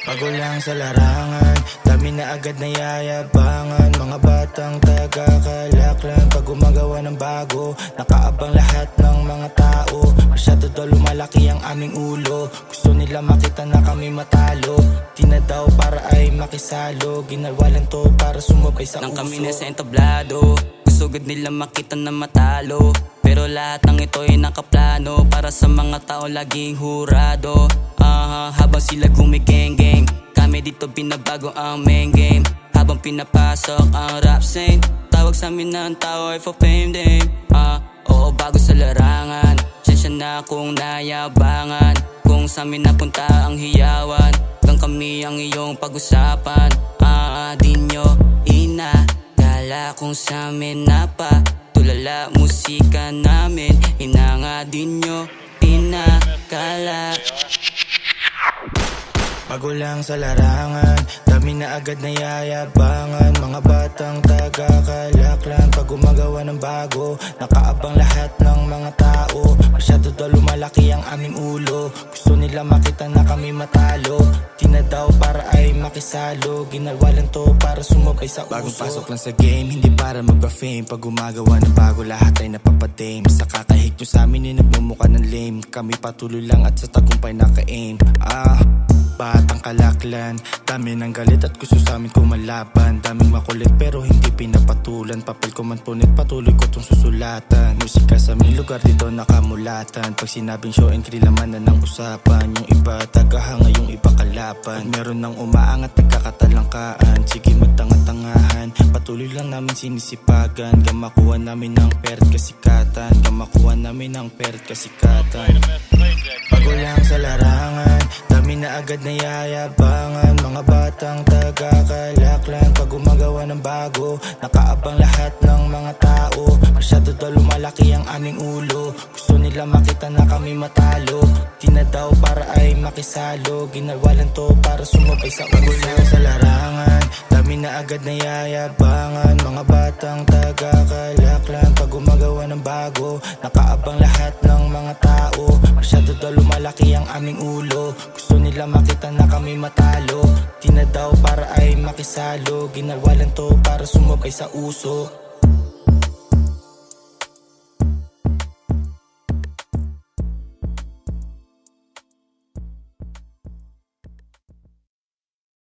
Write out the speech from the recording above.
Bago lang sa larangan, dami na agad na yayabangan. Mga batang taga-kalaklan, pag gumagawa ng bago, nakaabang lahat ng mga tao. Masyado daw lumalaki ang aming ulo, gusto nila makita na kami matalo. Di na daw para ay makisalo, ginawa lang to para sumabay sa uso. Nang kami nasa entablado, gustugod nila makita na matalo. Pero lahat ng ito ay nakaplano, para sa mga tao laging hurado. Habang sila gumigeng-geng, kami dito binabago ang main game. Habang pinapasok ang rap scene, tawag sa amin ng tao ay for fame din. Oo, bago sa larangan, sensya na kung nayabangan. Kung sa amin napunta ang hiyawan, hanggang kami ang iyong pag-usapan. Di nyo inakala kung sa amin na pa tulala musika namin, hinanga din nyo inakala. Bago lang sa larangan, dami na agad na yayabangan. Mga batang taga-kalaklan, pag gumagawa ng bago, nakaabang lahat ng mga tao. Masyado daw lumalaki ang aming ulo, gusto nila makita na kami matalo. Di na daw para ay makisalo, ginawa lang to para sumabay sa uso. Bagong pasok lang sa game, hindi para magpa-fame. Pag gumagawa ng bago, lahat ay napapadame. Sa kakahig nyo sa amin ay nagmumukha ng lame. Kami patuloy lang at sa tagumpay naka-aim. Batang kalaklan, dami ng galit at gusto sa amin kumalaban. Daming makulit pero hindi pinapatulan, papel ko man punit, patuloy ko tong susulatan. Musika sa aming lugar dito nakamulatan. Pag sinabing show and kill naman na ng usapan, yung iba tagahanga, yung iba kalaban. Pag meron ng umaangat nagkakatalangkaan, sige magtanga-tangahan, patuloy lang namin sinisipagan. Gamakuha namin ng peret kasikatan, gamakuha namin ng peret kasikatan. Bago lang sa larangan, dami na agad na yayabangan. Mga batang taga-kalaklan, pag gumagawa ng bago, nakaabang lahat ng mga tao. Masyado daw lumalaki ang aming ulo, gusto nila makita na kami matalo. Di na daw para ay makisalo, ginawa lang to para sumabay sa uso. Bago lang sa larangan, dami na agad na yayabangan. Mga batang taga-kalaklan, pag gumagawa ng bago, nakaabang lahat ng mga tao. Masyado daw lumalaki ang aming ulo, gusto nila makita na kami matalo. Di na daw para ay makisalo, ginawa lang to para sumabay sa uso.